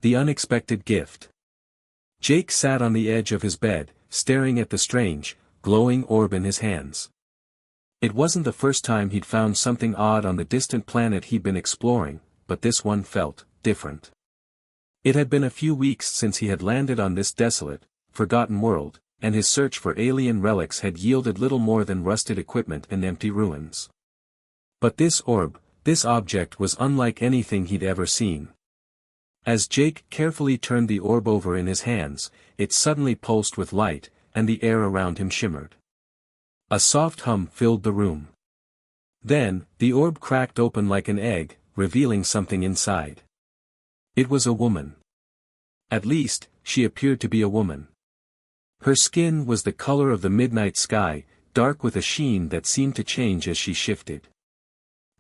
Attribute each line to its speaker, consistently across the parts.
Speaker 1: The unexpected gift. Jake sat on the edge of his bed, staring at the strange, glowing orb in his hands. It wasn't the first time he'd found something odd on the distant planet he'd been exploring, but this one felt different. It had been a few weeks since he had landed on this desolate, forgotten world, and his search for alien relics had yielded little more than rusted equipment and empty ruins. But this orb, this object was unlike anything he'd ever seen. As Jake carefully turned the orb over in his hands, it suddenly pulsed with light, and the air around him shimmered. A soft hum filled the room. Then, the orb cracked open like an egg, revealing something inside. It was a woman. At least, she appeared to be a woman. Her skin was the color of the midnight sky, dark with a sheen that seemed to change as she shifted.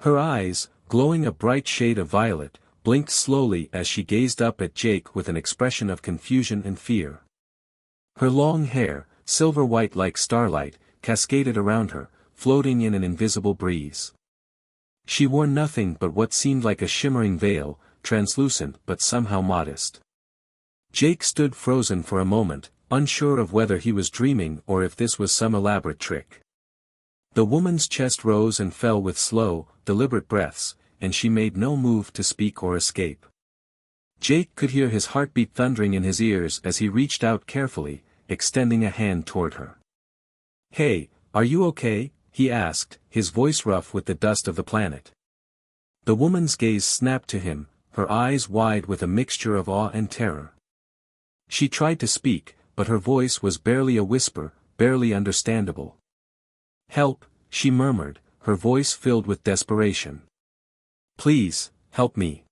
Speaker 1: Her eyes, glowing a bright shade of violet, blinked slowly as she gazed up at Jake with an expression of confusion and fear. Her long hair, silver white like starlight, cascaded around her, floating in an invisible breeze. She wore nothing but what seemed like a shimmering veil, translucent but somehow modest. Jake stood frozen for a moment, unsure of whether he was dreaming or if this was some elaborate trick. The woman's chest rose and fell with slow, deliberate breaths, and she made no move to speak or escape. Jake could hear his heartbeat thundering in his ears as he reached out carefully, extending a hand toward her. "Hey, are you okay?" he asked, his voice rough with the dust of the planet. The woman's gaze snapped to him, her eyes wide with a mixture of awe and terror. She tried to speak, but her voice was barely a whisper, barely understandable. "Help," she murmured, her voice filled with desperation. "Please, help me."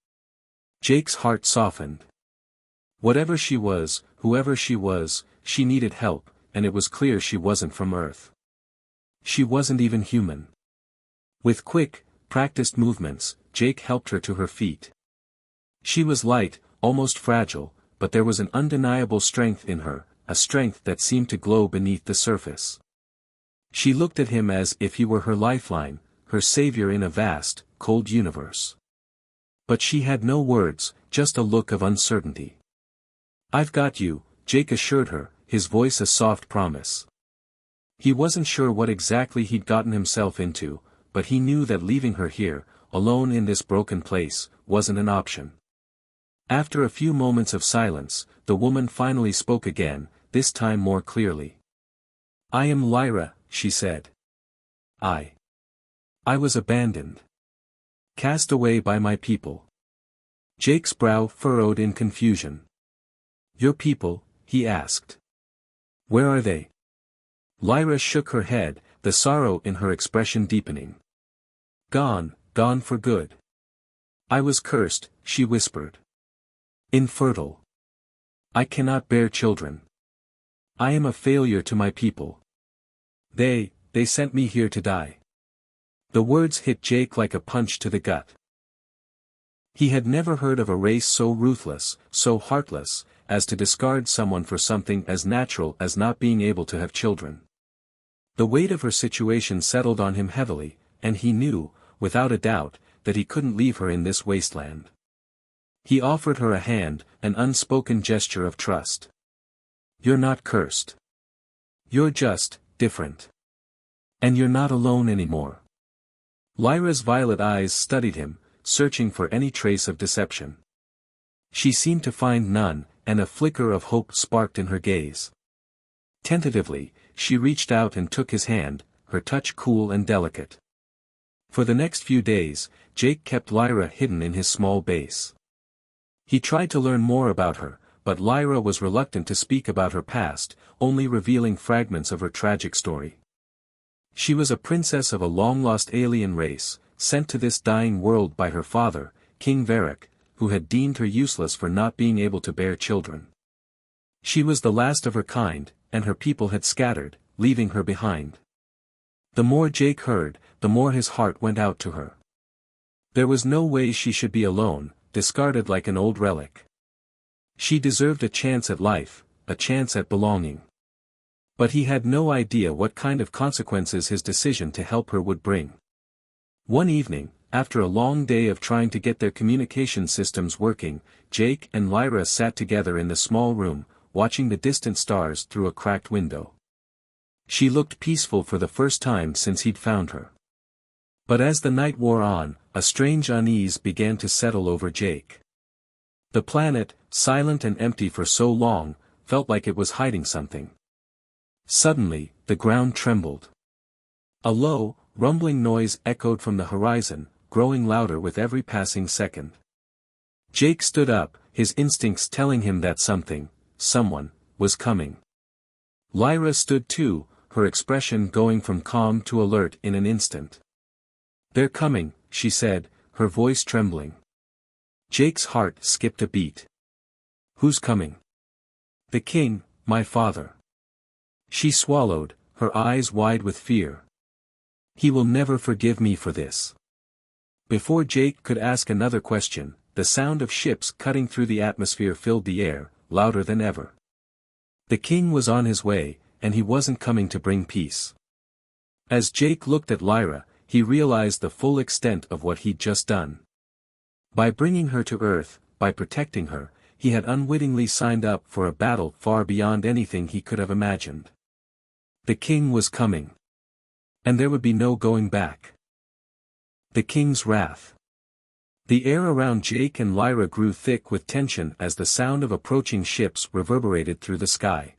Speaker 1: Jake's heart softened. Whatever she was, whoever she was, she needed help, and it was clear she wasn't from Earth. She wasn't even human. With quick, practiced movements, Jake helped her to her feet. She was light, almost fragile, but there was an undeniable strength in her, a strength that seemed to glow beneath the surface. She looked at him as if he were her lifeline, her savior in a vast, cold universe. But she had no words, just a look of uncertainty. "I've got you," Jake assured her, his voice a soft promise. He wasn't sure what exactly he'd gotten himself into, but he knew that leaving her here, alone in this broken place, wasn't an option. After a few moments of silence, the woman finally spoke again, this time more clearly. "I am Lyra," she said. I was abandoned. Cast away by my people." Jake's brow furrowed in confusion. "Your people?" he asked. "Where are they?" Lyra shook her head, the sorrow in her expression deepening. "Gone, gone for good. I was cursed," she whispered. "Infertile. I cannot bear children. I am a failure to my people. They sent me here to die." The words hit Jake like a punch to the gut. He had never heard of a race so ruthless, so heartless, as to discard someone for something as natural as not being able to have children. The weight of her situation settled on him heavily, and he knew, without a doubt, that he couldn't leave her in this wasteland. He offered her a hand, an unspoken gesture of trust. "You're not cursed. You're just different. And you're not alone anymore." Lyra's violet eyes studied him, searching for any trace of deception. She seemed to find none, and a flicker of hope sparked in her gaze. Tentatively, she reached out and took his hand, her touch cool and delicate. For the next few days, Jake kept Lyra hidden in his small base. He tried to learn more about her, but Lyra was reluctant to speak about her past, only revealing fragments of her tragic story. She was a princess of a long-lost alien race, sent to this dying world by her father, King Varric, who had deemed her useless for not being able to bear children. She was the last of her kind, and her people had scattered, leaving her behind. The more Jake heard, the more his heart went out to her. There was no way she should be alone, discarded like an old relic. She deserved a chance at life, a chance at belonging. But he had no idea what kind of consequences his decision to help her would bring. One evening, After a long day of trying to get their communication systems working, Jake and Lyra sat together in the small room, watching the distant stars through a cracked window. She looked peaceful for the first time since he'd found her. But as the night wore on, a strange unease began to settle over Jake. The planet, silent and empty for so long, felt like it was hiding something. Suddenly, the ground trembled. A low, rumbling noise echoed from the horizon, growing louder with every passing second. Jake stood up, his instincts telling him that someone, was coming. Lyra stood too, her expression going from calm to alert in an instant. "They're coming," she said, her voice trembling. Jake's heart skipped a beat. "Who's coming?" "The king, my father." She swallowed, her eyes wide with fear. "He will never forgive me for this." Before Jake could ask another question, the sound of ships cutting through the atmosphere filled the air, louder than ever. The king was on his way, and he wasn't coming to bring peace. As Jake looked at Lyra, he realized the full extent of what he'd just done. By bringing her to Earth, by protecting her, he had unwittingly signed up for a battle far beyond anything he could have imagined. The king was coming. And there would be no going back. The king's wrath. The air around Jake and Lyra grew thick with tension as the sound of approaching ships reverberated through the sky.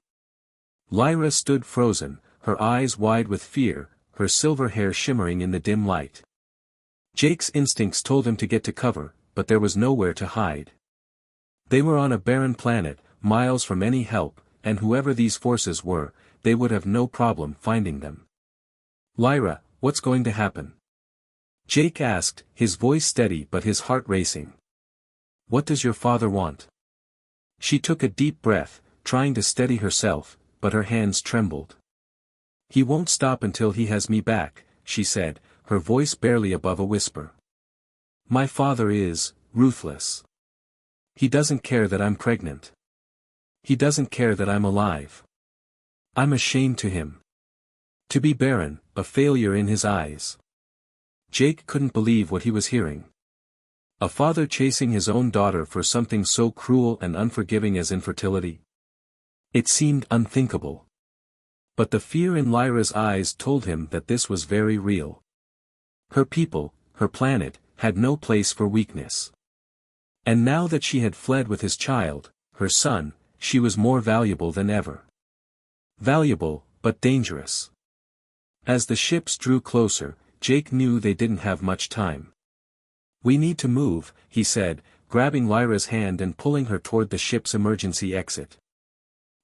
Speaker 1: Lyra stood frozen, her eyes wide with fear, her silver hair shimmering in the dim light. Jake's instincts told him to get to cover, but there was nowhere to hide. They were on a barren planet, miles from any help, and whoever these forces were, they would have no problem finding them. "Lyra, what's going to happen?" Jake asked, his voice steady but his heart racing. "What does your father want?" She took a deep breath, trying to steady herself, but her hands trembled. "He won't stop until he has me back," she said, her voice barely above a whisper. "My father is ruthless. He doesn't care that I'm pregnant. He doesn't care that I'm alive. I'm a shame to him. To be barren, a failure in his eyes." Jake couldn't believe what he was hearing. A father chasing his own daughter for something so cruel and unforgiving as infertility? It seemed unthinkable. But the fear in Lyra's eyes told him that this was very real. Her people, her planet, had no place for weakness. And now that she had fled with his child, her son, she was more valuable than ever. Valuable, but dangerous. As the ships drew closer, Jake knew they didn't have much time. "We need to move," he said, grabbing Lyra's hand and pulling her toward the ship's emergency exit.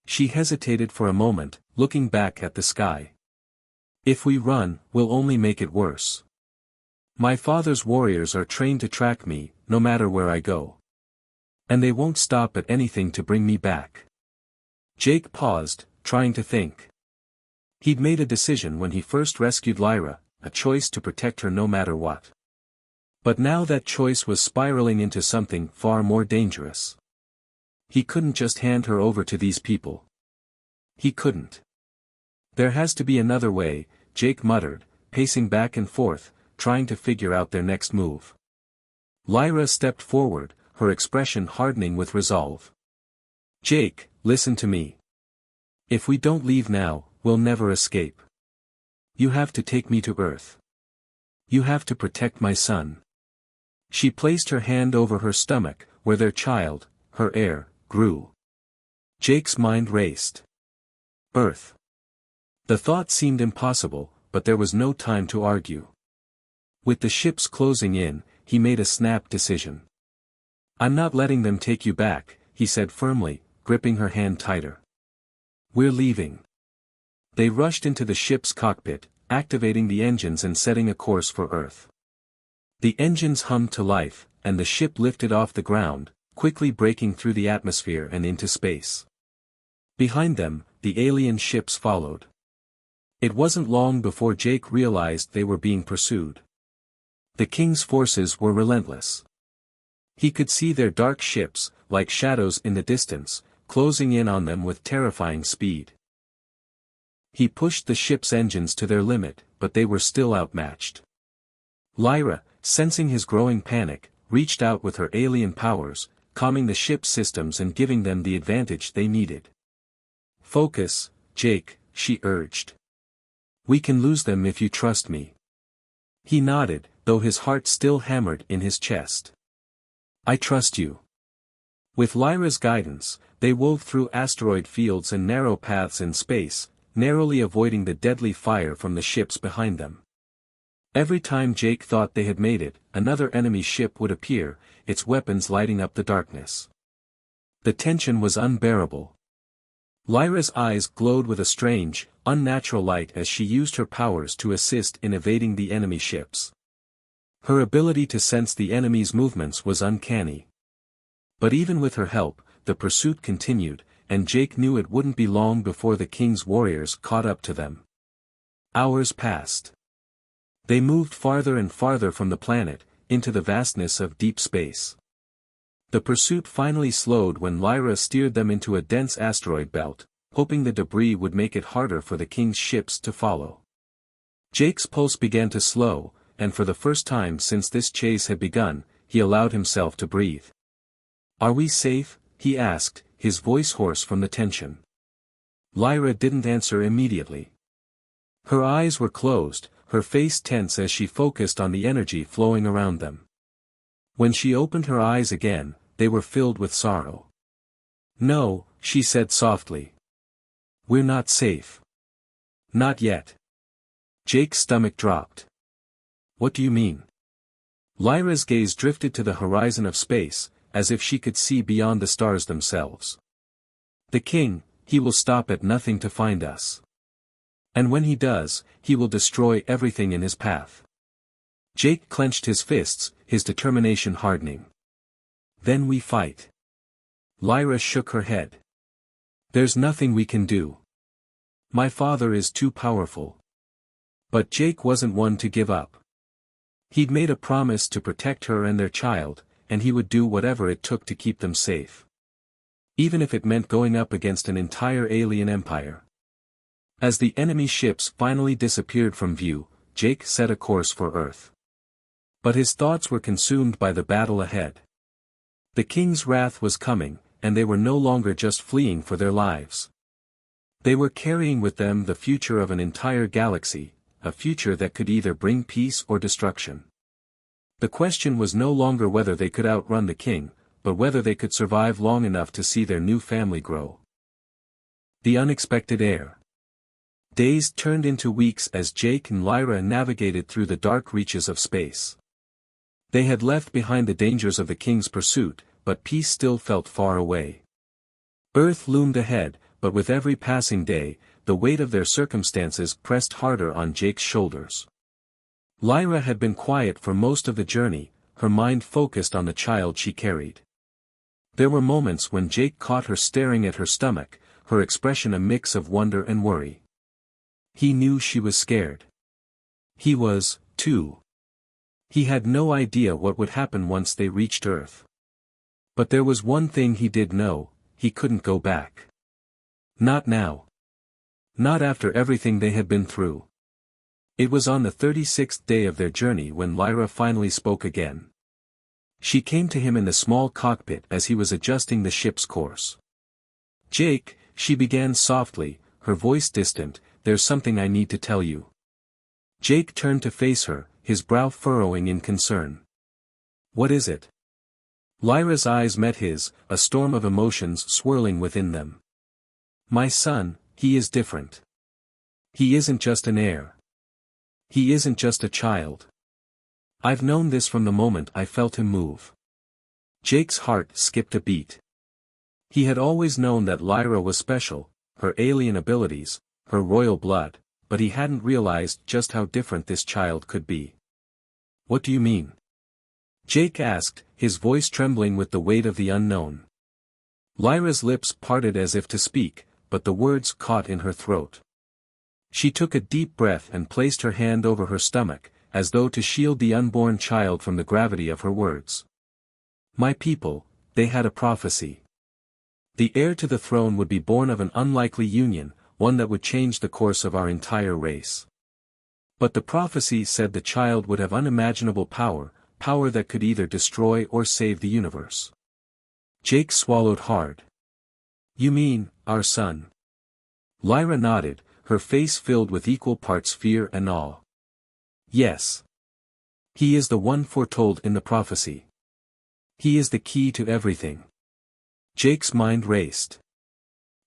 Speaker 1: She hesitated for a moment, looking back at the sky. "If we run, we'll only make it worse. My father's warriors are trained to track me, no matter where I go. And they won't stop at anything to bring me back." Jake paused, trying to think. He'd made a decision when he first rescued Lyra, a choice to protect her no matter what. But now that choice was spiraling into something far more dangerous. He couldn't just hand her over to these people. He couldn't. "There has to be another way," Jake muttered, pacing back and forth, trying to figure out their next move. Lyra stepped forward, her expression hardening with resolve. "Jake, listen to me. If we don't leave now, we'll never escape. You have to take me to Earth. You have to protect my son." She placed her hand over her stomach, where their child, her heir, grew. Jake's mind raced. Earth. The thought seemed impossible, but there was no time to argue. With the ships closing in, he made a snap decision. "I'm not letting them take you back," he said firmly, gripping her hand tighter. "We're leaving." They rushed into the ship's cockpit, activating the engines and setting a course for Earth. The engines hummed to life, and the ship lifted off the ground, quickly breaking through the atmosphere and into space. Behind them, the alien ships followed. It wasn't long before Jake realized they were being pursued. The king's forces were relentless. He could see their dark ships, like shadows in the distance, closing in on them with terrifying speed. He pushed the ship's engines to their limit, but they were still outmatched. "Lyra, sensing his growing panic, reached out with her alien powers, calming the ship's systems and giving them the advantage they needed. "Focus, Jake," she urged. "We can lose them if you trust me." He nodded, though his heart still hammered in his chest. "I trust you." With Lyra's guidance, they wove through asteroid fields and narrow paths in space, narrowly avoiding the deadly fire from the ships behind them. Every time Jake thought they had made it, another enemy ship would appear, its weapons lighting up the darkness. The tension was unbearable. Lyra's eyes glowed with a strange, unnatural light as she used her powers to assist in evading the enemy ships. Her ability to sense the enemy's movements was uncanny. But even with her help, the pursuit continued, and Jake knew it wouldn't be long before the king's warriors caught up to them. Hours passed. They moved farther and farther from the planet, into the vastness of deep space. The pursuit finally slowed when Lyra steered them into a dense asteroid belt, hoping the debris would make it harder for the king's ships to follow. Jake's pulse began to slow, and for the first time since this chase had begun, he allowed himself to breathe. "Are we safe?" he asked, his voice hoarse from the tension. Lyra didn't answer immediately. Her eyes were closed, her face tense as she focused on the energy flowing around them. When she opened her eyes again, they were filled with sorrow. "No," she said softly. "We're not safe. Not yet." Jake's stomach dropped. "What do you mean?" Lyra's gaze drifted to the horizon of space, as if she could see beyond the stars themselves. "The king, he will stop at nothing to find us. And when he does, he will destroy everything in his path." Jake clenched his fists, his determination hardening. "Then we fight." Lyra shook her head. "There's nothing we can do. My father is too powerful." But Jake wasn't one to give up. He'd made a promise to protect her and their child, and he would do whatever it took to keep them safe. Even if it meant going up against an entire alien empire. As the enemy ships finally disappeared from view, Jake set a course for Earth. But his thoughts were consumed by the battle ahead. The king's wrath was coming, and they were no longer just fleeing for their lives. They were carrying with them the future of an entire galaxy, a future that could either bring peace or destruction. The question was no longer whether they could outrun the king, but whether they could survive long enough to see their new family grow. The unexpected heir. Days turned into weeks as Jake and Lyra navigated through the dark reaches of space. They had left behind the dangers of the king's pursuit, but peace still felt far away. Earth loomed ahead, but with every passing day, the weight of their circumstances pressed harder on Jake's shoulders. Lyra had been quiet for most of the journey, her mind focused on the child she carried. There were moments when Jake caught her staring at her stomach, her expression a mix of wonder and worry. He knew she was scared. He was, too. He had no idea what would happen once they reached Earth. But there was one thing he did know, he couldn't go back. Not now. Not after everything they had been through. It was on the 36th day of their journey when Lyra finally spoke again. She came to him in the small cockpit as he was adjusting the ship's course. "Jake," she began softly, her voice distant, "there's something I need to tell you." Jake turned to face her, his brow furrowing in concern. "What is it?" Lyra's eyes met his, a storm of emotions swirling within them. "My son, he is different. He isn't just an heir. He isn't just a child. I've known this from the moment I felt him move." Jake's heart skipped a beat. He had always known that Lyra was special, her alien abilities, her royal blood, but he hadn't realized just how different this child could be. "What do you mean?" Jake asked, his voice trembling with the weight of the unknown. Lyra's lips parted as if to speak, but the words caught in her throat. She took a deep breath and placed her hand over her stomach, as though to shield the unborn child from the gravity of her words. "My people, they had a prophecy. The heir to the throne would be born of an unlikely union, one that would change the course of our entire race. But the prophecy said the child would have unimaginable power, power that could either destroy or save the universe. Jake swallowed hard. You mean, our son? Lyra nodded, her face filled with equal parts fear and awe. Yes. He is the one foretold in the prophecy. He is the key to everything. Jake's mind raced.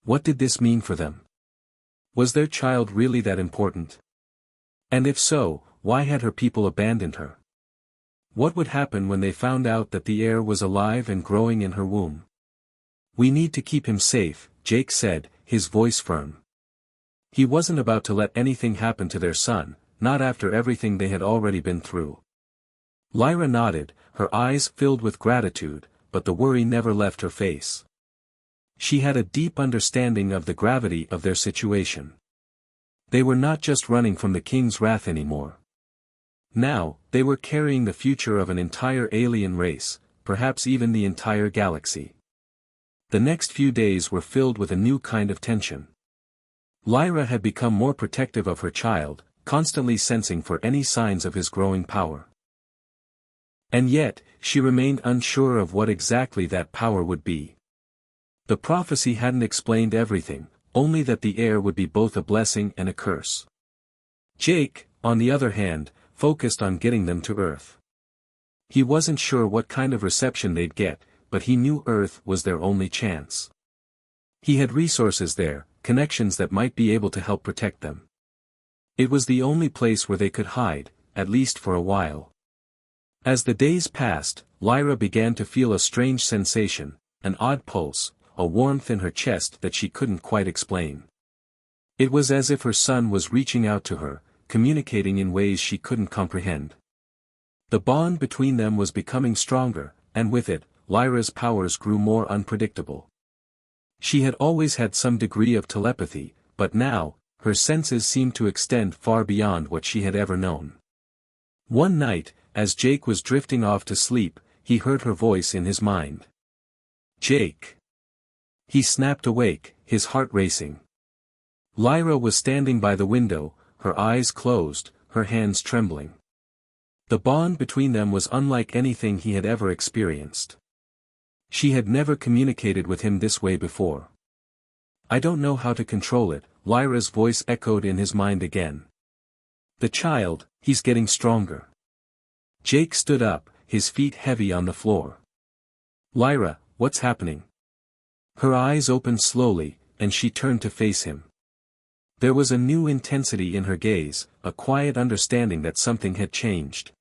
Speaker 1: What did this mean for them? Was their child really that important? And if so, why had her people abandoned her? What would happen when they found out that the heir was alive and growing in her womb? We need to keep him safe, Jake said, his voice firm. He wasn't about to let anything happen to their son, not after everything they had already been through. Lyra nodded, her eyes filled with gratitude, but the worry never left her face. She had a deep understanding of the gravity of their situation. They were not just running from the king's wrath anymore. Now, they were carrying the future of an entire alien race, perhaps even the entire galaxy. The next few days were filled with a new kind of tension. Lyra had become more protective of her child, constantly sensing for any signs of his growing power. And yet, she remained unsure of what exactly that power would be. The prophecy hadn't explained everything, only that the heir would be both a blessing and a curse. Jake, on the other hand, focused on getting them to Earth. He wasn't sure what kind of reception they'd get, but he knew Earth was their only chance. He had resources there, connections that might be able to help protect them. It was the only place where they could hide, at least for a while. As the days passed, Lyra began to feel a strange sensation, an odd pulse, a warmth in her chest that she couldn't quite explain. It was as if her son was reaching out to her, communicating in ways she couldn't comprehend. The bond between them was becoming stronger, and with it, Lyra's powers grew more unpredictable. She had always had some degree of telepathy, but now, her senses seemed to extend far beyond what she had ever known. One night, as Jake was drifting off to sleep, he heard her voice in his mind. Jake. He snapped awake, his heart racing. Lyra was standing by the window, her eyes closed, her hands trembling. The bond between them was unlike anything he had ever experienced. She had never communicated with him this way before. I don't know how to control it, Lyra's voice echoed in his mind again. The child, he's getting stronger. Jake stood up, his feet heavy on the floor. Lyra, what's happening? Her eyes opened slowly, and she turned to face him. There was a new intensity in her gaze, a quiet understanding that something had changed.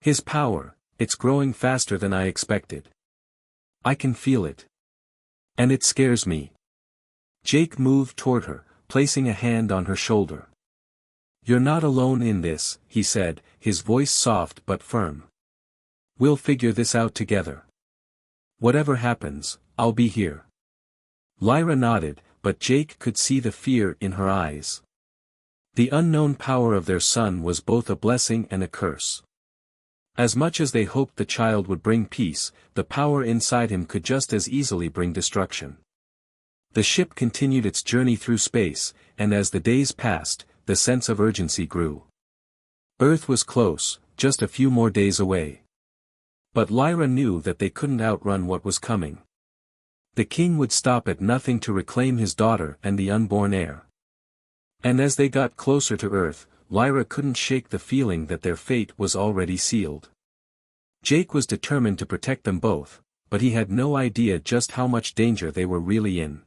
Speaker 1: His power, it's growing faster than I expected. I can feel it. And it scares me. Jake moved toward her, placing a hand on her shoulder. You're not alone in this, he said, his voice soft but firm. We'll figure this out together. Whatever happens, I'll be here. Lyra nodded, but Jake could see the fear in her eyes. The unknown power of their son was both a blessing and a curse. As much as they hoped the child would bring peace, the power inside him could just as easily bring destruction. The ship continued its journey through space, and as the days passed, the sense of urgency grew. Earth was close, just a few more days away. But Lyra knew that they couldn't outrun what was coming. The king would stop at nothing to reclaim his daughter and the unborn heir. And as they got closer to Earth, Lyra couldn't shake the feeling that their fate was already sealed. Jake was determined to protect them both, but he had no idea just how much danger they were really in.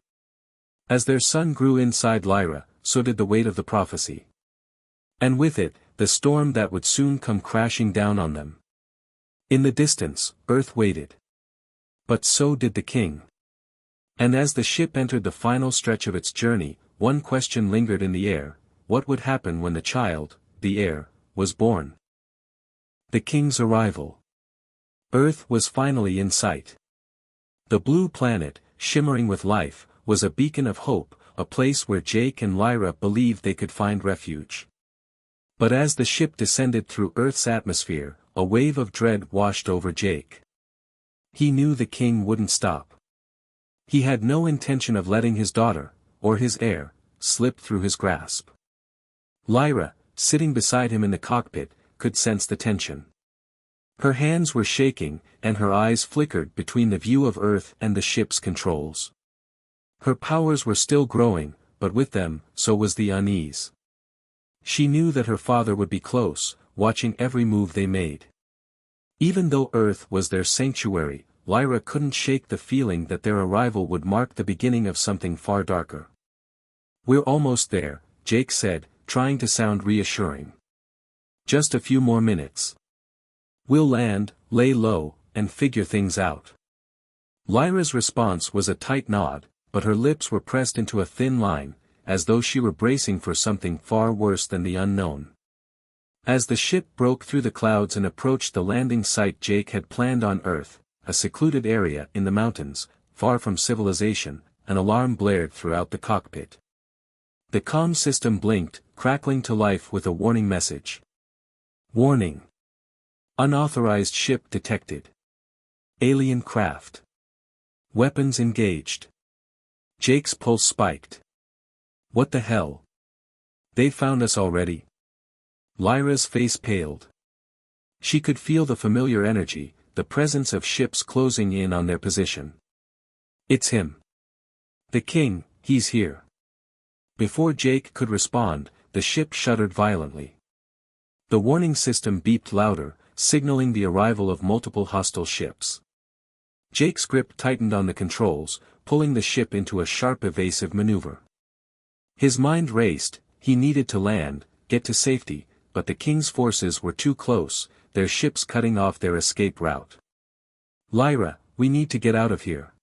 Speaker 1: As their son grew inside Lyra, so did the weight of the prophecy. And with it, the storm that would soon come crashing down on them. In the distance, Earth waited. But so did the king. And as the ship entered the final stretch of its journey, one question lingered in the air: what would happen when the child, the heir, was born? The king's arrival. Earth was finally in sight. The blue planet, shimmering with life, was a beacon of hope, a place where Jake and Lyra believed they could find refuge. But as the ship descended through Earth's atmosphere, a wave of dread washed over Jake. He knew the king wouldn't stop. He had no intention of letting his daughter, or his heir, slip through his grasp. Lyra, sitting beside him in the cockpit, could sense the tension. Her hands were shaking, and her eyes flickered between the view of Earth and the ship's controls. Her powers were still growing, but with them, so was the unease. She knew that her father would be close, watching every move they made. Even though Earth was their sanctuary, Lyra couldn't shake the feeling that their arrival would mark the beginning of something far darker. "We're almost there," Jake said, trying to sound reassuring. "Just a few more minutes. We'll land, lay low, and figure things out." Lyra's response was a tight nod, but her lips were pressed into a thin line, as though she were bracing for something far worse than the unknown. As the ship broke through the clouds and approached the landing site Jake had planned on Earth, a secluded area in the mountains, far from civilization, an alarm blared throughout the cockpit. The comm system blinked, crackling to life with a warning message. "Warning. Unauthorized ship detected. Alien craft. Weapons engaged." Jake's pulse spiked. "What the hell? They found us already?" Lyra's face paled. She could feel the familiar energy, the presence of ships closing in on their position. "It's him. The king, he's here." Before Jake could respond, the ship shuddered violently. The warning system beeped louder, signaling the arrival of multiple hostile ships. Jake's grip tightened on the controls, pulling the ship into a sharp evasive maneuver. His mind raced, he needed to land, get to safety, but the king's forces were too close, their ships cutting off their escape route. "Lyra, we need to get out of here.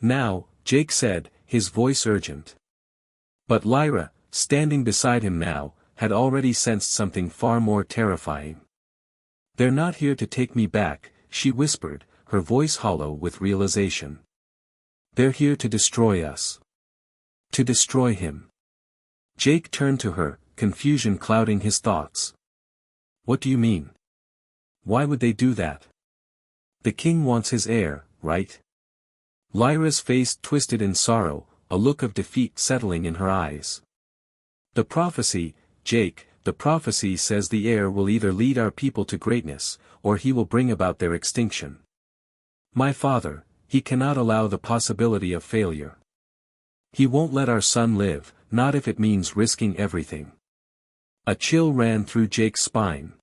Speaker 1: Now," Jake said, his voice urgent. But Lyra, standing beside him now, had already sensed something far more terrifying. "They're not here to take me back," she whispered, her voice hollow with realization. "They're here to destroy us. To destroy him." Jake turned to her, confusion clouding his thoughts. "What do you mean? Why would they do that? The king wants his heir, right?" Lyra's face twisted in sorrow, a look of defeat settling in her eyes. "The prophecy, Jake, the prophecy says the heir will either lead our people to greatness, or he will bring about their extinction. My father, he cannot allow the possibility of failure. He won't let our son live, not if it means risking everything." A chill ran through Jake's spine.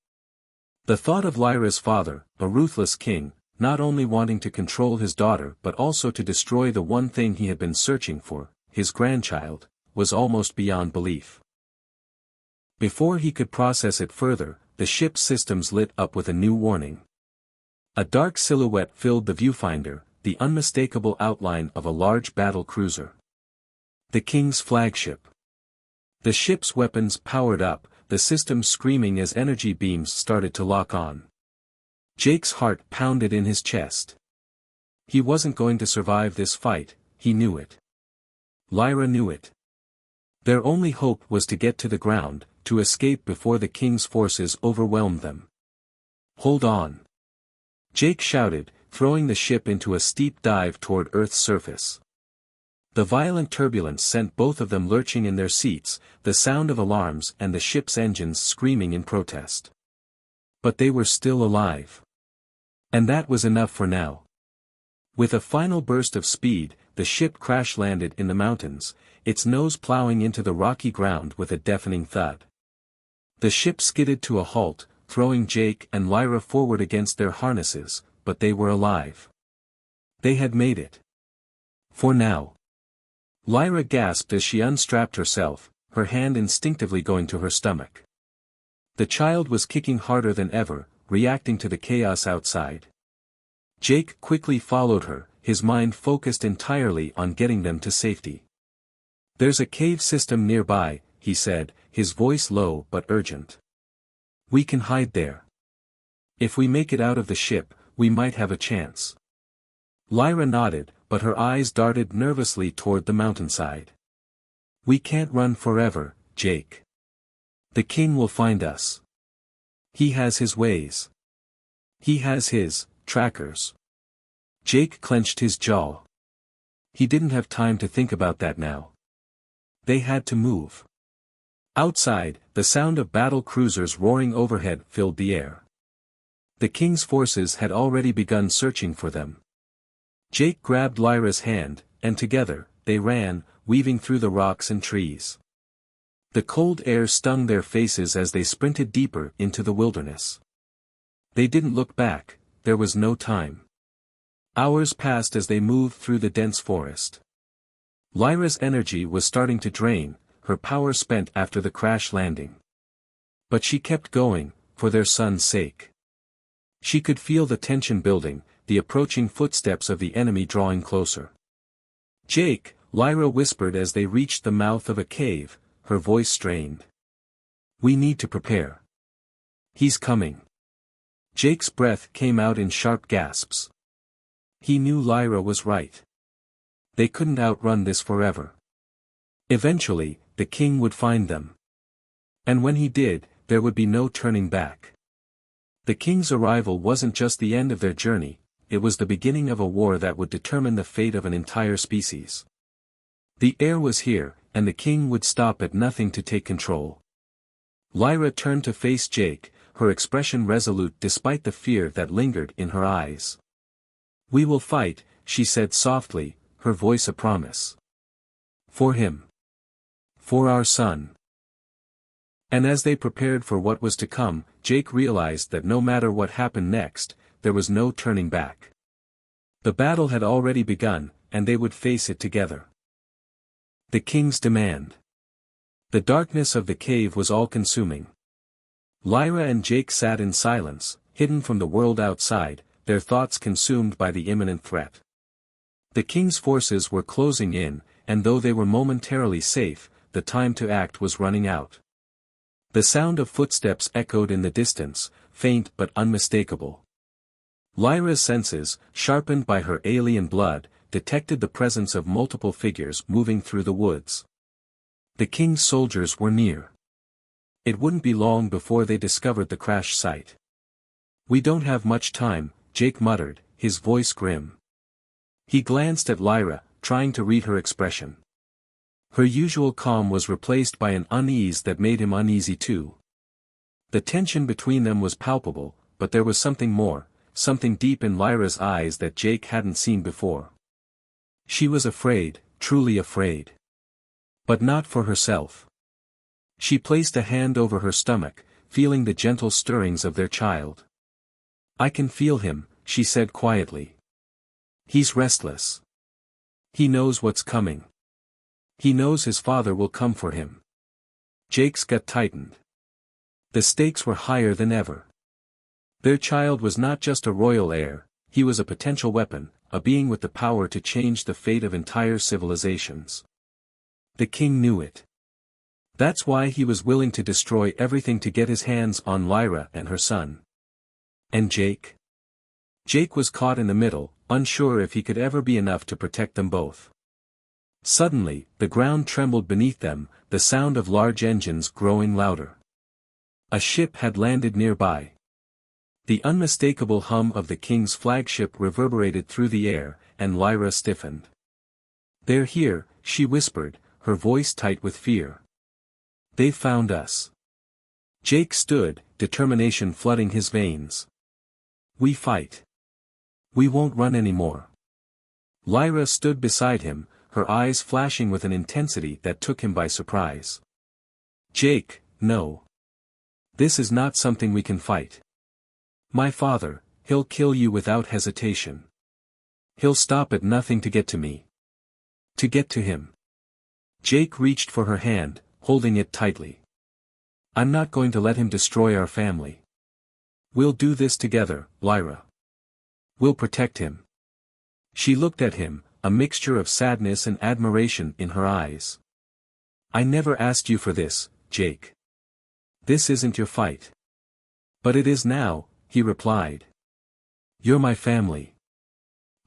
Speaker 1: The thought of Lyra's father, a ruthless king, not only wanting to control his daughter but also to destroy the one thing he had been searching for, his grandchild, was almost beyond belief. Before he could process it further, the ship's systems lit up with a new warning. A dark silhouette filled the viewfinder, the unmistakable outline of a large battle cruiser. The king's flagship. The ship's weapons powered up, the system screaming as energy beams started to lock on. Jake's heart pounded in his chest. He wasn't going to survive this fight, he knew it. Lyra knew it. Their only hope was to get to the ground, to escape before the king's forces overwhelmed them. "Hold on!" Jake shouted, throwing the ship into a steep dive toward Earth's surface. The violent turbulence sent both of them lurching in their seats, the sound of alarms and the ship's engines screaming in protest. But they were still alive. And that was enough for now. With a final burst of speed, the ship crash-landed in the mountains, its nose plowing into the rocky ground with a deafening thud. The ship skidded to a halt, throwing Jake and Lyra forward against their harnesses, but they were alive. They had made it. For now. Lyra gasped as she unstrapped herself, her hand instinctively going to her stomach. The child was kicking harder than ever, reacting to the chaos outside. Jake quickly followed her, his mind focused entirely on getting them to safety. "There's a cave system nearby," he said, his voice low but urgent. "We can hide there. If we make it out of the ship, we might have a chance." Lyra nodded, but her eyes darted nervously toward the mountainside. "We can't run forever, Jake. The king will find us. He has his ways. He has his trackers." Jake clenched his jaw. He didn't have time to think about that now. They had to move. Outside, the sound of battle cruisers roaring overhead filled the air. The king's forces had already begun searching for them. Jake grabbed Lyra's hand, and together, they ran, weaving through the rocks and trees. The cold air stung their faces as they sprinted deeper into the wilderness. They didn't look back, there was no time. Hours passed as they moved through the dense forest. Lyra's energy was starting to drain, her power spent after the crash landing. But she kept going, for their son's sake. She could feel the tension building, the approaching footsteps of the enemy drawing closer. "Jake," Lyra whispered as they reached the mouth of a cave, her voice strained. "We need to prepare. He's coming." Jake's breath came out in sharp gasps. He knew Lyra was right. They couldn't outrun this forever. Eventually, the king would find them. And when he did, there would be no turning back. The king's arrival wasn't just the end of their journey, it was the beginning of a war that would determine the fate of an entire species. The heir was here, and the king would stop at nothing to take control. Lyra turned to face Jake, her expression resolute despite the fear that lingered in her eyes. "We will fight," she said softly, her voice a promise. "For him. For our son." And as they prepared for what was to come, Jake realized that no matter what happened next, there was no turning back. The battle had already begun, and they would face it together. The king's demand. The darkness of the cave was all-consuming. Lyra and Jake sat in silence, hidden from the world outside, their thoughts consumed by the imminent threat. The king's forces were closing in, and though they were momentarily safe, the time to act was running out. The sound of footsteps echoed in the distance, faint but unmistakable. Lyra's senses, sharpened by her alien blood, detected the presence of multiple figures moving through the woods. The king's soldiers were near. It wouldn't be long before they discovered the crash site. "We don't have much time," Jake muttered, his voice grim. He glanced at Lyra, trying to read her expression. Her usual calm was replaced by an unease that made him uneasy too. The tension between them was palpable, but there was something more, something deep in Lyra's eyes that Jake hadn't seen before. She was afraid, truly afraid. But not for herself. She placed a hand over her stomach, feeling the gentle stirrings of their child. "I can feel him," she said quietly. "He's restless. He knows what's coming. He knows his father will come for him." Jake's gut tightened. The stakes were higher than ever. Their child was not just a royal heir, he was a potential weapon, a being with the power to change the fate of entire civilizations. The king knew it. That's why he was willing to destroy everything to get his hands on Lyra and her son. And Jake? Jake was caught in the middle, unsure if he could ever be enough to protect them both. Suddenly, the ground trembled beneath them, the sound of large engines growing louder. A ship had landed nearby. The unmistakable hum of the king's flagship reverberated through the air, and Lyra stiffened. "They're here," she whispered, her voice tight with fear. "They've found us." Jake stood, determination flooding his veins. "We fight. We won't run anymore." Lyra stood beside him, her eyes flashing with an intensity that took him by surprise. "Jake, no. This is not something we can fight. My father, he'll kill you without hesitation. He'll stop at nothing to get to me. To get to him." Jake reached for her hand, holding it tightly. "I'm not going to let him destroy our family. We'll do this together, Lyra. We'll protect him." She looked at him, a mixture of sadness and admiration in her eyes. "I never asked you for this, Jake. This isn't your fight." "But it is now," he replied. "You're my family.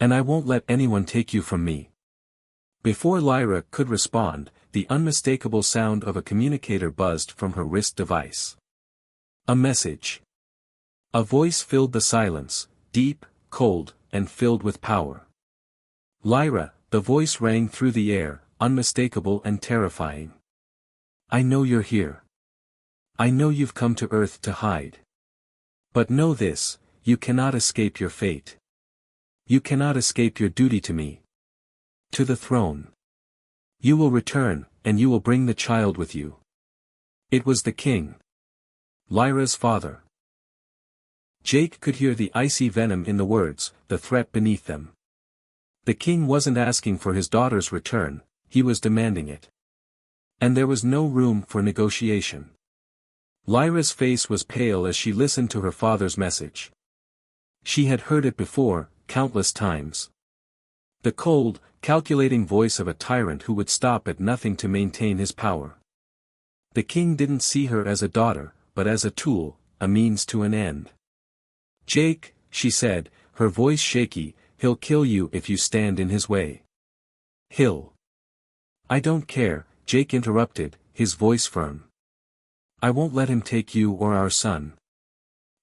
Speaker 1: And I won't let anyone take you from me." Before Lyra could respond, the unmistakable sound of a communicator buzzed from her wrist device. A message. A voice filled the silence, deep, cold, and filled with power. "Lyra," the voice rang through the air, unmistakable and terrifying. I know you're here. I know you've come to Earth to hide. But know this, you cannot escape your fate. You cannot escape your duty to me. To the throne. You will return, and you will bring the child with you. It was the king. Lyra's father. Jake could hear the icy venom in the words, the threat beneath them. The king wasn't asking for his daughter's return, he was demanding it. And there was no room for negotiation. Lyra's face was pale as she listened to her father's message. She had heard it before, countless times. The cold, calculating voice of a tyrant who would stop at nothing to maintain his power. The king didn't see her as a daughter, but as a tool, a means to an end. Jake, she said, her voice shaky, he'll kill you if you stand in his way. He'll. I don't care, Jake interrupted, his voice firm. I won't let him take you or our son.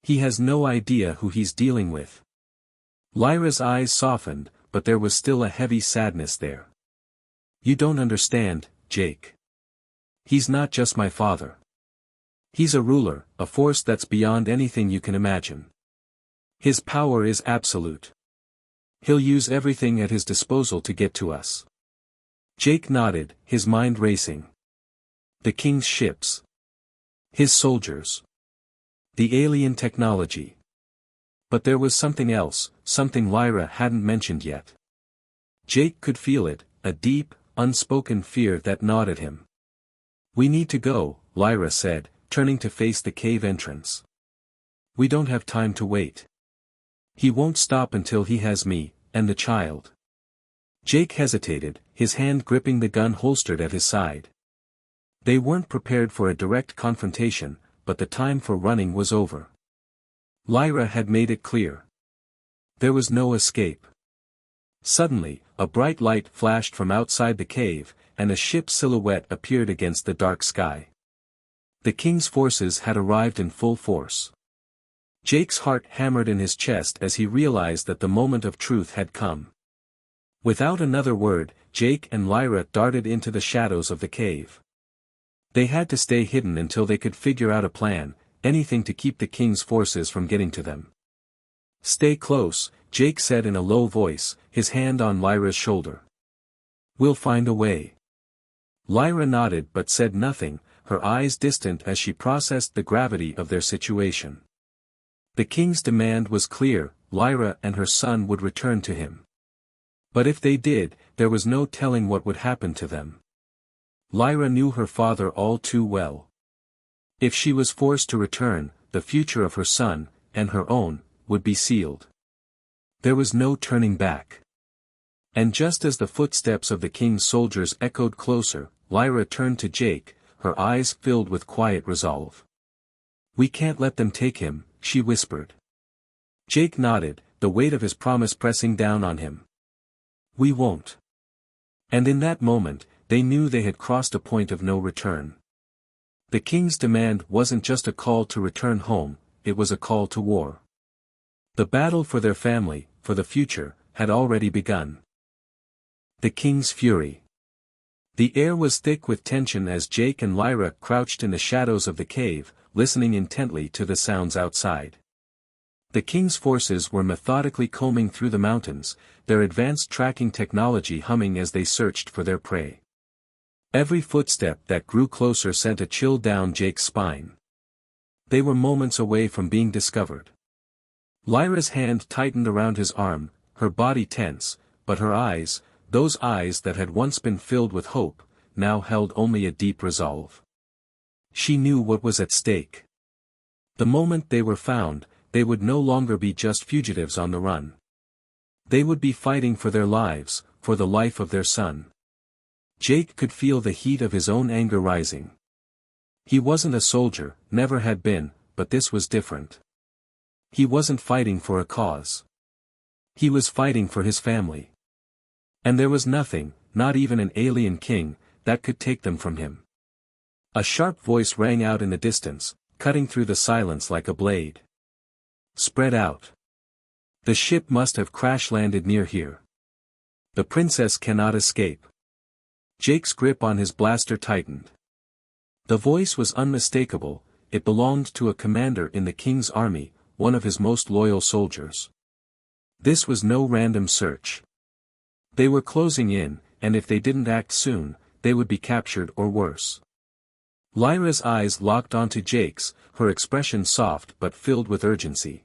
Speaker 1: He has no idea who he's dealing with. Lyra's eyes softened, but there was still a heavy sadness there. You don't understand, Jake. He's not just my father. He's a ruler, a force that's beyond anything you can imagine. His power is absolute. He'll use everything at his disposal to get to us. Jake nodded, his mind racing. The king's ships. His soldiers. The alien technology. But there was something else, something Lyra hadn't mentioned yet. Jake could feel it, a deep, unspoken fear that gnawed at him. We need to go, Lyra said, turning to face the cave entrance. We don't have time to wait. He won't stop until he has me, and the child. Jake hesitated, his hand gripping the gun holstered at his side. They weren't prepared for a direct confrontation, but the time for running was over. Lyra had made it clear. There was no escape. Suddenly, a bright light flashed from outside the cave, and a ship's silhouette appeared against the dark sky. The king's forces had arrived in full force. Jake's heart hammered in his chest as he realized that the moment of truth had come. Without another word, Jake and Lyra darted into the shadows of the cave. They had to stay hidden until they could figure out a plan, anything to keep the king's forces from getting to them. Stay close, Jake said in a low voice, his hand on Lyra's shoulder. We'll find a way. Lyra nodded but said nothing, her eyes distant as she processed the gravity of their situation. The king's demand was clear, Lyra and her son would return to him. But if they did, there was no telling what would happen to them. Lyra knew her father all too well. If she was forced to return, the future of her son, and her own, would be sealed. There was no turning back. And just as the footsteps of the king's soldiers echoed closer, Lyra turned to Jake, her eyes filled with quiet resolve. We can't let them take him, she whispered. Jake nodded, the weight of his promise pressing down on him. We won't. And in that moment, they knew they had crossed a point of no return. The king's demand wasn't just a call to return home, it was a call to war. The battle for their family, for the future, had already begun. The king's fury. The air was thick with tension as Jake and Lyra crouched in the shadows of the cave, listening intently to the sounds outside. The king's forces were methodically combing through the mountains, their advanced tracking technology humming as they searched for their prey. Every footstep that grew closer sent a chill down Jake's spine. They were moments away from being discovered. Lyra's hand tightened around his arm, her body tense, but her eyes, those eyes that had once been filled with hope, now held only a deep resolve. She knew what was at stake. The moment they were found, they would no longer be just fugitives on the run. They would be fighting for their lives, for the life of their son. Jake could feel the heat of his own anger rising. He wasn't a soldier, never had been, but this was different. He wasn't fighting for a cause. He was fighting for his family. And there was nothing, not even an alien king, that could take them from him. A sharp voice rang out in the distance, cutting through the silence like a blade. Spread out. The ship must have crash-landed near here. The princess cannot escape. Jake's grip on his blaster tightened. The voice was unmistakable, it belonged to a commander in the king's army, one of his most loyal soldiers. This was no random search. They were closing in, and if they didn't act soon, they would be captured or worse. Lyra's eyes locked onto Jake's, her expression soft but filled with urgency.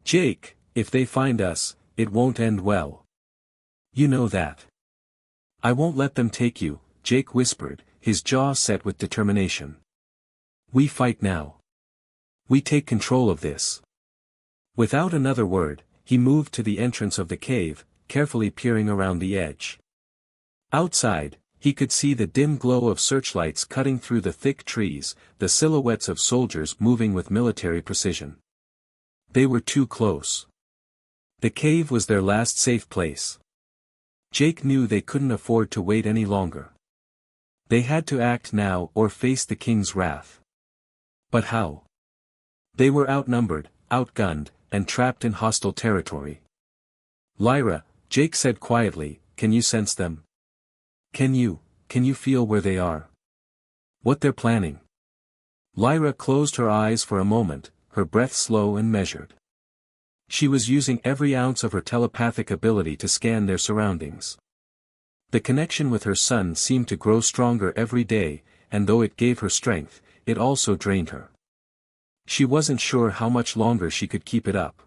Speaker 1: "Jake, if they find us, it won't end well. You know that." "I won't let them take you," Jake whispered, his jaw set with determination. "We fight now. We take control of this." Without another word, he moved to the entrance of the cave, carefully peering around the edge. Outside, he could see the dim glow of searchlights cutting through the thick trees, the silhouettes of soldiers moving with military precision. They were too close. The cave was their last safe place. Jake knew they couldn't afford to wait any longer. They had to act now or face the king's wrath. But how? They were outnumbered, outgunned, and trapped in hostile territory. "Lyra," Jake said quietly, "can you sense them? Can you feel where they are? What they're planning?" Lyra closed her eyes for a moment, her breath slow and measured. She was using every ounce of her telepathic ability to scan their surroundings. The connection with her son seemed to grow stronger every day, and though it gave her strength, it also drained her. She wasn't sure how much longer she could keep it up.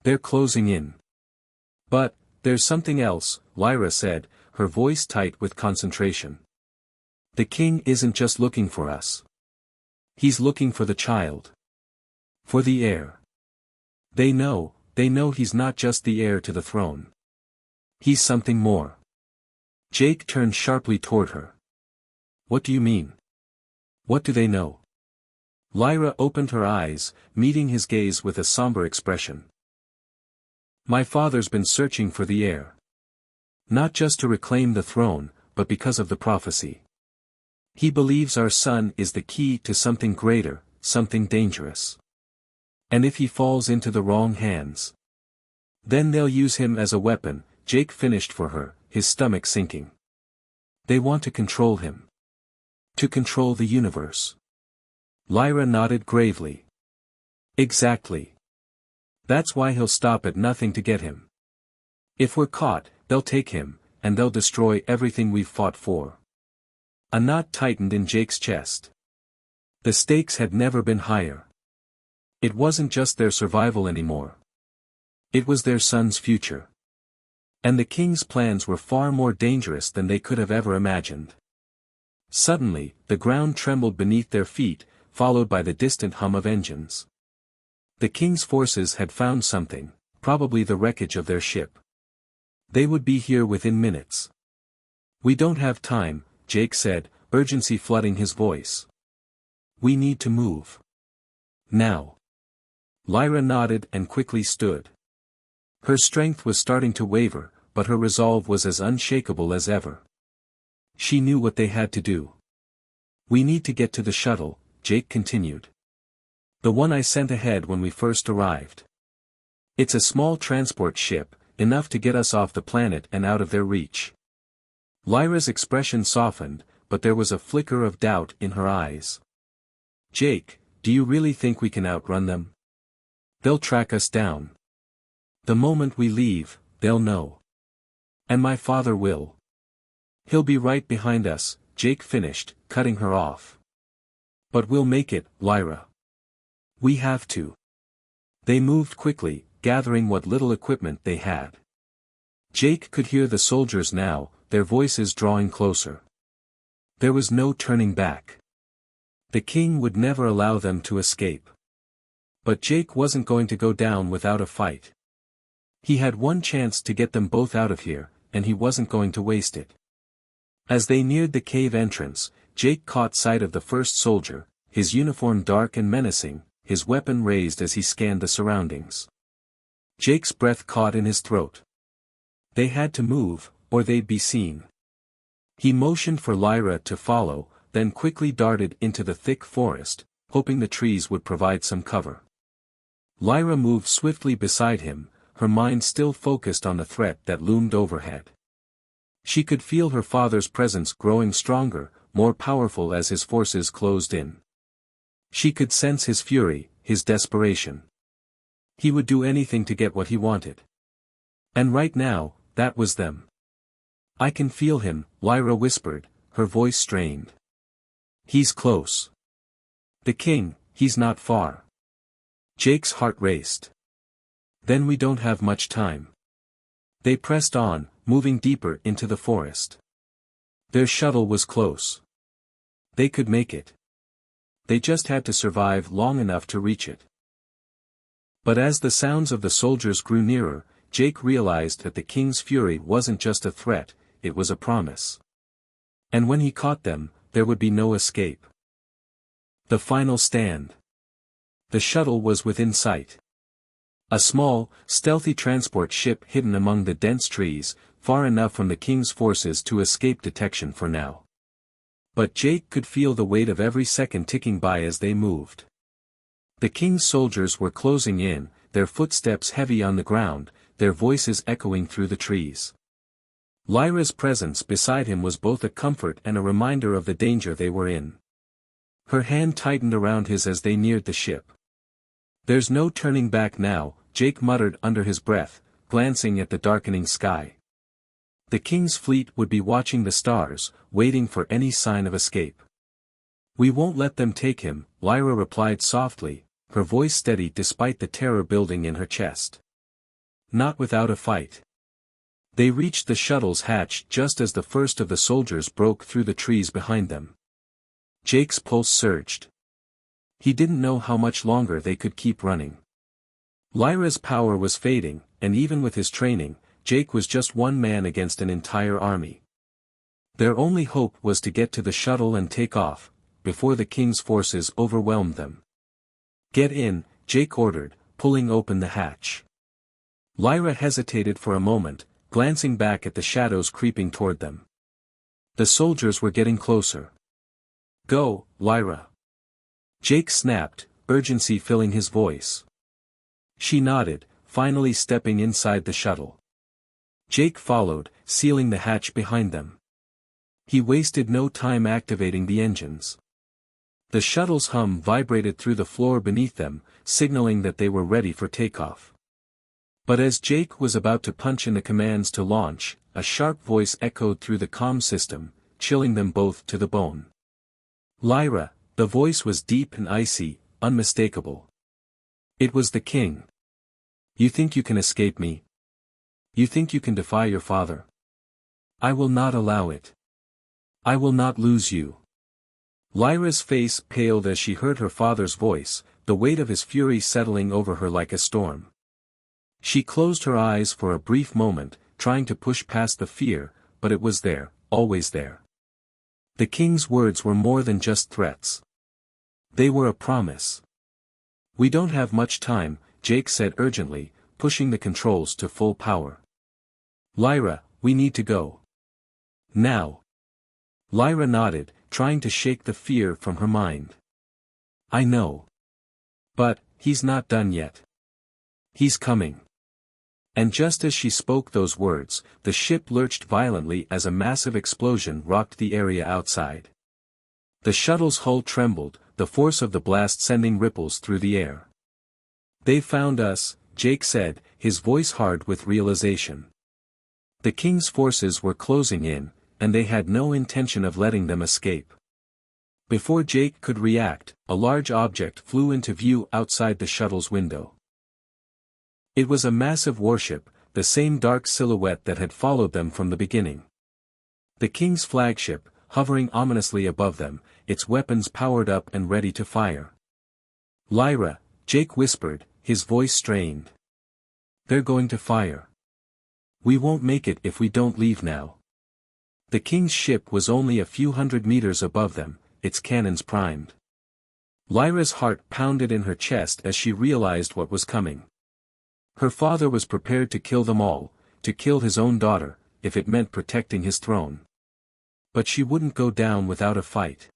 Speaker 1: "They're closing in. But, there's something else," Lyra said, her voice tight with concentration. "The king isn't just looking for us. He's looking for the child. For the heir. They know he's not just the heir to the throne. He's something more." Jake turned sharply toward her. "What do you mean? What do they know?" Lyra opened her eyes, meeting his gaze with a somber expression. "My father's been searching for the heir. Not just to reclaim the throne, but because of the prophecy. He believes our son is the key to something greater, something dangerous. And if he falls into the wrong hands, then they'll use him as a weapon," Jake finished for her, his stomach sinking. "They want to control him. To control the universe." Lyra nodded gravely. "Exactly. That's why he'll stop at nothing to get him. If we're caught, they'll take him, and they'll destroy everything we've fought for." A knot tightened in Jake's chest. The stakes had never been higher. It wasn't just their survival anymore. It was their son's future. And the king's plans were far more dangerous than they could have ever imagined. Suddenly, the ground trembled beneath their feet, followed by the distant hum of engines. The king's forces had found something, probably the wreckage of their ship. They would be here within minutes. "We don't have time," Jake said, urgency flooding his voice. "We need to move. Now." Lyra nodded and quickly stood. Her strength was starting to waver, but her resolve was as unshakable as ever. She knew what they had to do. "We need to get to the shuttle," Jake continued. "The one I sent ahead when we first arrived. It's a small transport ship, enough to get us off the planet and out of their reach." Lyra's expression softened, but there was a flicker of doubt in her eyes. "Jake, do you really think we can outrun them? They'll track us down. The moment we leave, they'll know. And my father will. He'll be right behind us," Jake finished, cutting her off. "But we'll make it, Lyra. We have to." They moved quickly, gathering what little equipment they had. Jake could hear the soldiers now, their voices drawing closer. There was no turning back. The king would never allow them to escape. But Jake wasn't going to go down without a fight. He had one chance to get them both out of here, and he wasn't going to waste it. As they neared the cave entrance, Jake caught sight of the first soldier, his uniform dark and menacing, his weapon raised as he scanned the surroundings. Jake's breath caught in his throat. They had to move, or they'd be seen. He motioned for Lyra to follow, then quickly darted into the thick forest, hoping the trees would provide some cover. Lyra moved swiftly beside him, her mind still focused on the threat that loomed overhead. She could feel her father's presence growing stronger, more powerful as his forces closed in. She could sense his fury, his desperation. He would do anything to get what he wanted. And right now, that was them. "I can feel him," Lyra whispered, her voice strained. "He's close. The king, he's not far." Jake's heart raced. "Then we don't have much time." They pressed on, moving deeper into the forest. Their shuttle was close. They could make it. They just had to survive long enough to reach it. But as the sounds of the soldiers grew nearer, Jake realized that the king's fury wasn't just a threat, it was a promise. And when he caught them, there would be no escape. The final stand. The shuttle was within sight. A small, stealthy transport ship hidden among the dense trees, far enough from the king's forces to escape detection for now. But Jake could feel the weight of every second ticking by as they moved. The king's soldiers were closing in, their footsteps heavy on the ground, their voices echoing through the trees. Lyra's presence beside him was both a comfort and a reminder of the danger they were in. Her hand tightened around his as they neared the ship. "There's no turning back now," Jake muttered under his breath, glancing at the darkening sky. The king's fleet would be watching the stars, waiting for any sign of escape. "We won't let them take him," Lyra replied softly, her voice steady despite the terror building in her chest. "Not without a fight." They reached the shuttle's hatch just as the first of the soldiers broke through the trees behind them. Jake's pulse surged. He didn't know how much longer they could keep running. Lyra's power was fading, and even with his training, Jake was just one man against an entire army. Their only hope was to get to the shuttle and take off, before the king's forces overwhelmed them. "Get in," Jake ordered, pulling open the hatch. Lyra hesitated for a moment, glancing back at the shadows creeping toward them. The soldiers were getting closer. "Go, Lyra." Jake snapped, urgency filling his voice. She nodded, finally stepping inside the shuttle. Jake followed, sealing the hatch behind them. He wasted no time activating the engines. The shuttle's hum vibrated through the floor beneath them, signaling that they were ready for takeoff. But as Jake was about to punch in the commands to launch, a sharp voice echoed through the comm system, chilling them both to the bone. "Lyra," the voice was deep and icy, unmistakable. It was the king. "You think you can escape me? You think you can defy your father? I will not allow it. I will not lose you." Lyra's face paled as she heard her father's voice, the weight of his fury settling over her like a storm. She closed her eyes for a brief moment, trying to push past the fear, but it was there, always there. The king's words were more than just threats. They were a promise. "We don't have much time," Jake said urgently, pushing the controls to full power. "Lyra, we need to go. Now." Lyra nodded, trying to shake the fear from her mind. "I know. But, he's not done yet. He's coming." And just as she spoke those words, the ship lurched violently as a massive explosion rocked the area outside. The shuttle's hull trembled, the force of the blast sending ripples through the air. "They found us," Jake said, his voice hard with realization. The king's forces were closing in, and they had no intention of letting them escape. Before Jake could react, a large object flew into view outside the shuttle's window. It was a massive warship, the same dark silhouette that had followed them from the beginning. The king's flagship, hovering ominously above them, its weapons powered up and ready to fire. "Lyra," Jake whispered, his voice strained. "They're going to fire. We won't make it if we don't leave now." The king's ship was only a few hundred meters above them, its cannons primed. Lyra's heart pounded in her chest as she realized what was coming. Her father was prepared to kill them all, to kill his own daughter, if it meant protecting his throne. But she wouldn't go down without a fight.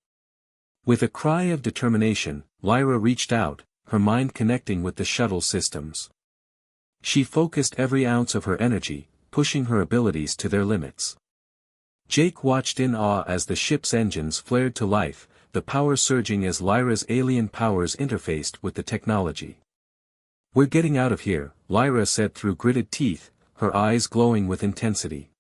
Speaker 1: With a cry of determination, Lyra reached out, her mind connecting with the shuttle systems. She focused every ounce of her energy, pushing her abilities to their limits. Jake watched in awe as the ship's engines flared to life, the power surging as Lyra's alien powers interfaced with the technology. "We're getting out of here," Lyra said through gritted teeth, her eyes glowing with intensity.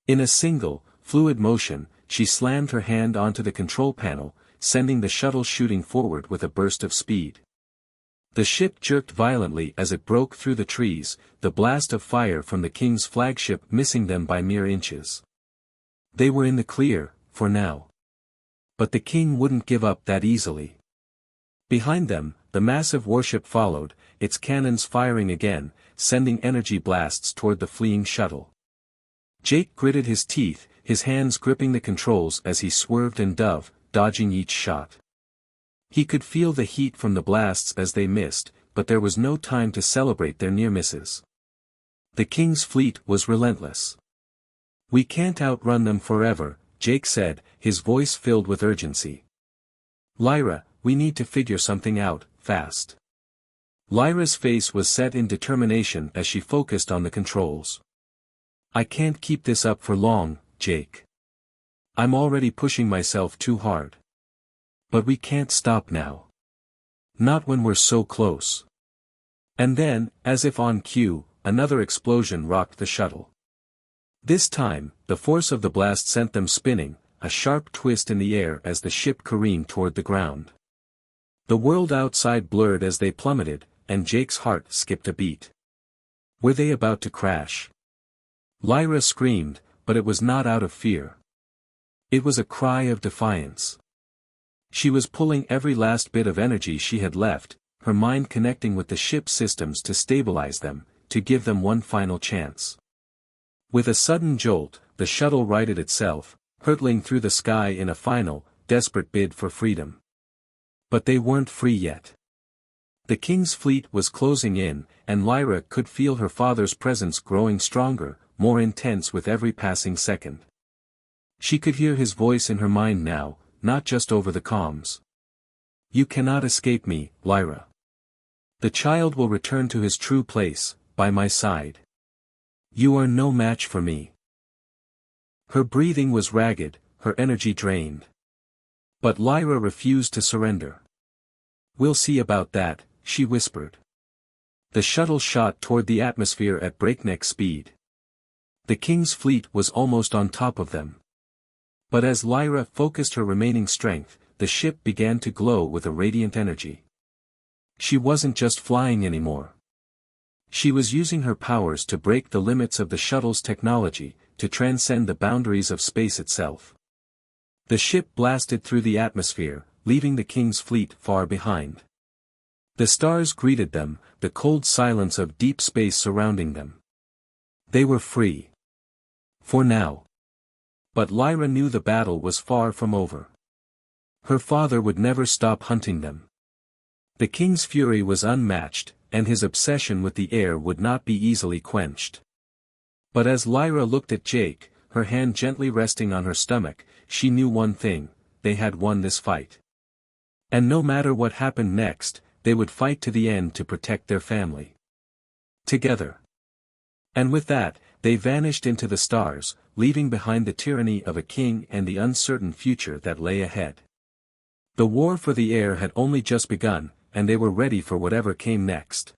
Speaker 1: In a single, fluid motion, she slammed her hand onto the control panel, sending the shuttle shooting forward with a burst of speed. The ship jerked violently as it broke through the trees, the blast of fire from the King's flagship missing them by mere inches. They were in the clear, for now. But the King wouldn't give up that easily. Behind them, the massive warship followed, its cannons firing again, sending energy blasts toward the fleeing shuttle. Jake gritted his teeth, his hands gripping the controls as he swerved and dodging each shot. He could feel the heat from the blasts as they missed, but there was no time to celebrate their near misses. The King's fleet was relentless. "We can't outrun them forever," Jake said, his voice filled with urgency. "Lyra, we need to figure something out, fast." Lyra's face was set in determination as she focused on the controls. "I can't keep this up for long, Jake. I'm already pushing myself too hard. But we can't stop now. Not when we're so close." And then, as if on cue, another explosion rocked the shuttle. This time, the force of the blast sent them spinning, a sharp twist in the air as the ship careened toward the ground. The world outside blurred as they plummeted, and Jake's heart skipped a beat. Were they about to crash? Lyra screamed, but it was not out of fear. It was a cry of defiance. She was pulling every last bit of energy she had left, her mind connecting with the ship's systems to stabilize them, to give them one final chance. With a sudden jolt, the shuttle righted itself, hurtling through the sky in a final, desperate bid for freedom. But they weren't free yet. The King's fleet was closing in, and Lyra could feel her father's presence growing stronger, more intense with every passing second. She could hear his voice in her mind now, not just over the comms. "You cannot escape me, Lyra. The child will return to his true place, by my side. You are no match for me." Her breathing was ragged, her energy drained. But Lyra refused to surrender. "We'll see about that," she whispered. The shuttle shot toward the atmosphere at breakneck speed. The King's fleet was almost on top of them. But as Lyra focused her remaining strength, the ship began to glow with a radiant energy. She wasn't just flying anymore. She was using her powers to break the limits of the shuttle's technology, to transcend the boundaries of space itself. The ship blasted through the atmosphere, leaving the King's fleet far behind. The stars greeted them, the cold silence of deep space surrounding them. They were free. For now. But Lyra knew the battle was far from over. Her father would never stop hunting them. The King's fury was unmatched, and his obsession with the heir would not be easily quenched. But as Lyra looked at Jake, her hand gently resting on her stomach, she knew one thing: they had won this fight. And no matter what happened next, they would fight to the end to protect their family. Together. And with that, they vanished into the stars, leaving behind the tyranny of a king and the uncertain future that lay ahead. The war for the heir had only just begun, and they were ready for whatever came next.